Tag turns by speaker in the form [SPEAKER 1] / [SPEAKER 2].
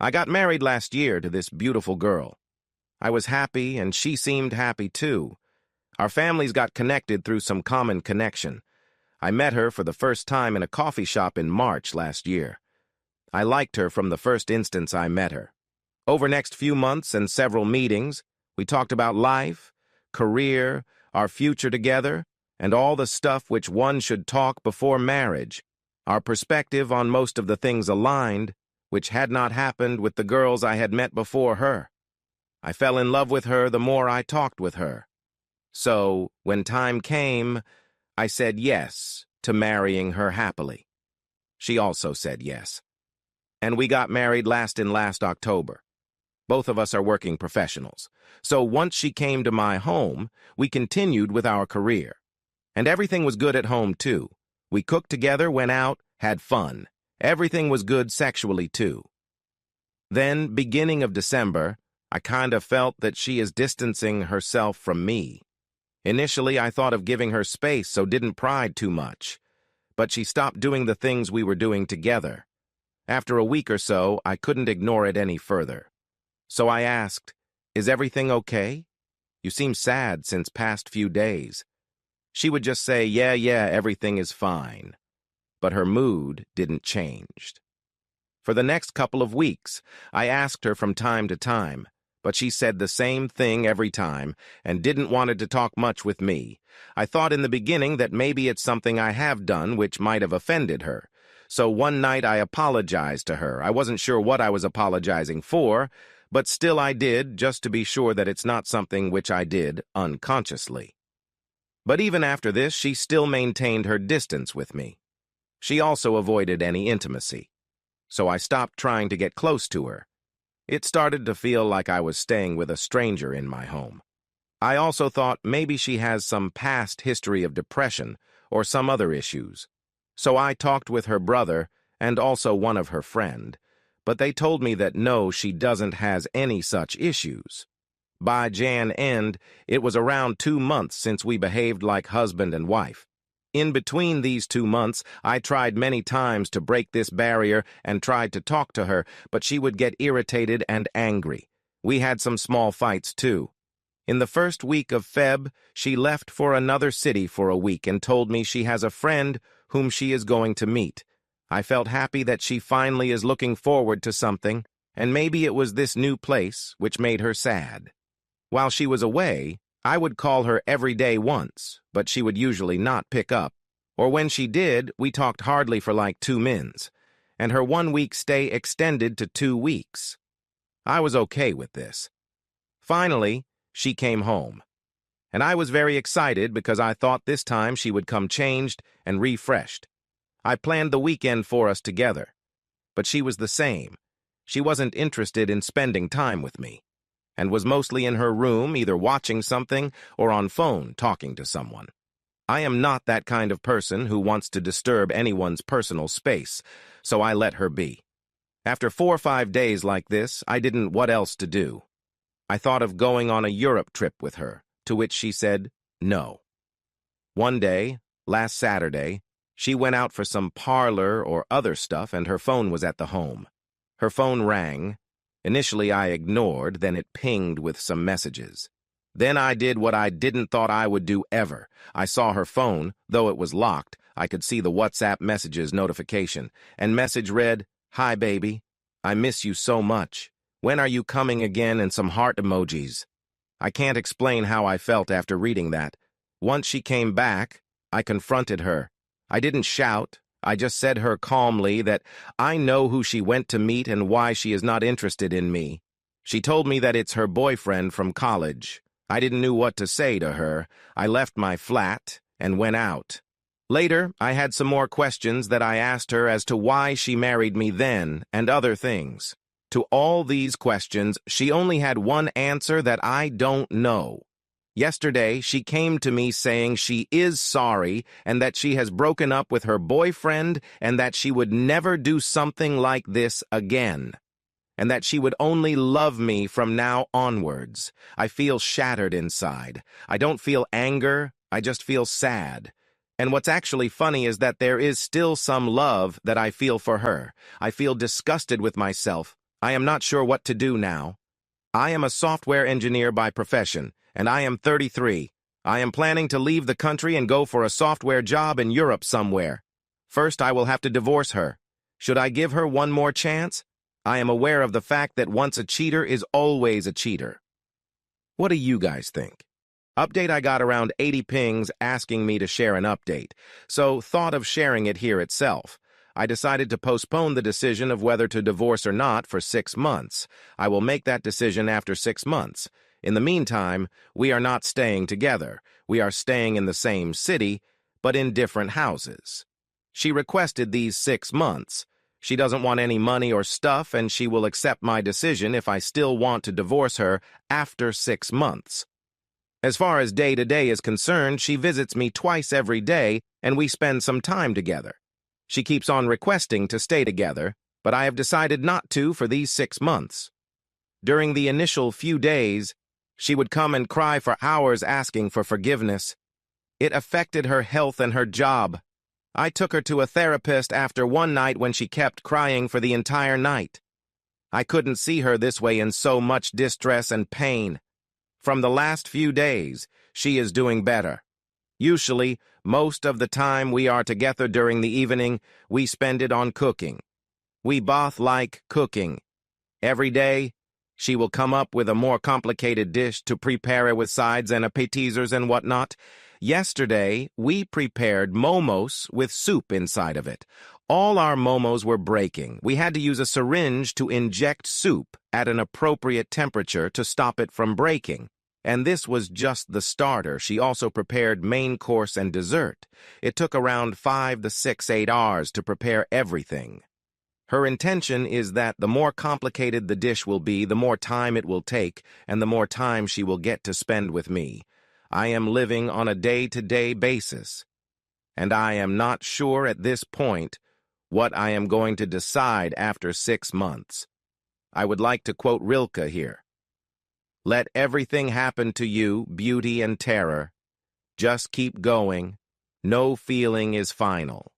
[SPEAKER 1] I got married last year to this beautiful girl. I was happy, and she seemed happy too. Our families got connected through some common connection. I met her for the first time in a coffee shop in March last year. I liked her from the first instance I met her. Over next few months and several meetings, we talked about life, career, our future together, and all the stuff which one should talk before marriage. Our perspective on most of the things aligned, which had not happened with the girls I had met before her. I fell in love with her the more I talked with her. So, when time came, I said yes to marrying her happily. She also said yes. And we got married last October. Both of us are working professionals. So once she came to my home, we continued with our career. And everything was good at home, too. We cooked together, went out, had fun. Everything was good sexually, too. Then, beginning of December, I kind of felt that she is distancing herself from me. Initially, I thought of giving her space, so didn't pry too much. But she stopped doing the things we were doing together. After a week or so, I couldn't ignore it any further. So I asked, "Is everything okay? You seem sad since past few days." She would just say, yeah, everything is fine. But her mood didn't change. For the next couple of weeks, I asked her from time to time, but she said the same thing every time and didn't want to talk much with me. I thought in the beginning that maybe it's something I have done which might have offended her. So one night I apologized to her. I wasn't sure what I was apologizing for, but still I did, just to be sure that it's not something which I did unconsciously. But even after this, she still maintained her distance with me. She also avoided any intimacy. So I stopped trying to get close to her. It started to feel like I was staying with a stranger in my home. I also thought maybe she has some past history of depression or some other issues. So I talked with her brother and also one of her friend, but they told me that no, she doesn't has any such issues. By Jan end, it was around 2 months since we behaved like husband and wife. In between these 2 months, I tried many times to break this barrier and tried to talk to her, but she would get irritated and angry. We had some small fights, too. In the first week of Feb, she left for another city for a week and told me she has a friend whom she is going to meet. I felt happy that she finally is looking forward to something, and maybe it was this new place which made her sad. While she was away, I would call her every day once, but she would usually not pick up. Or when she did, we talked hardly for like 2 minutes, and her 1-week stay extended to 2 weeks. I was okay with this. Finally, she came home, and I was very excited because I thought this time she would come changed and refreshed. I planned the weekend for us together, but she was the same. She wasn't interested in spending time with me, and was mostly in her room either watching something or on phone talking to someone. I am not that kind of person who wants to disturb anyone's personal space, so I let her be. After 4 or 5 days like this, I didn't what else to do. I thought of going on a Europe trip with her, to which she said no. One day, last Saturday, she went out for some parlor or other stuff and her phone was at the home. Her phone rang. Initially I ignored, then it pinged with some messages. Then I did what I didn't thought I would do ever. I saw her phone, though it was locked. I could see the WhatsApp messages notification, and message read, "Hi baby, I miss you so much. When are you coming again?" and some heart emojis. I can't explain how I felt after reading that. Once she came back, I confronted her. I didn't shout. I just said her calmly that I know who she went to meet and why she is not interested in me. She told me that it's her boyfriend from college. I didn't know what to say to her. I left my flat and went out. Later, I had some more questions that I asked her as to why she married me then and other things. To all these questions, she only had one answer that I don't know. Yesterday, she came to me saying she is sorry and that she has broken up with her boyfriend and that she would never do something like this again, and that she would only love me from now onwards. I feel shattered inside. I don't feel anger, I just feel sad. And what's actually funny is that there is still some love that I feel for her. I feel disgusted with myself. I am not sure what to do now. I am a software engineer by profession, and I am 33. I am planning to leave the country and go for a software job in Europe somewhere. First, I will have to divorce her. Should I give her one more chance? I am aware of the fact that once a cheater is always a cheater. What do you guys think? Update: I got around 80 pings asking me to share an update, so thought of sharing it here itself. I decided to postpone the decision of whether to divorce or not for 6 months. I will make that decision after 6 months. In the meantime, we are not staying together. We are staying in the same city, but in different houses. She requested these 6 months. She doesn't want any money or stuff, and she will accept my decision if I still want to divorce her after 6 months. As far as day-to-day is concerned, she visits me twice every day, and we spend some time together. She keeps on requesting to stay together, but I have decided not to for these 6 months. During the initial few days, she would come and cry for hours asking for forgiveness. It affected her health and her job. I took her to a therapist after one night when she kept crying for the entire night. I couldn't see her this way in so much distress and pain. From the last few days, she is doing better. Usually, most of the time we are together during the evening, we spend it on cooking. We both like cooking. Every day, she will come up with a more complicated dish to prepare it with sides and appetizers and whatnot. Yesterday, we prepared momos with soup inside of it. All our momos were breaking. We had to use a syringe to inject soup at an appropriate temperature to stop it from breaking. And this was just the starter. She also prepared main course and dessert. It took around 5 to 8 hours to prepare everything. Her intention is that the more complicated the dish will be, the more time it will take, and the more time she will get to spend with me. I am living on a day-to-day basis, and I am not sure at this point what I am going to decide after 6 months. I would like to quote Rilke here. Let everything happen to you, beauty and terror. Just keep going. No feeling is final.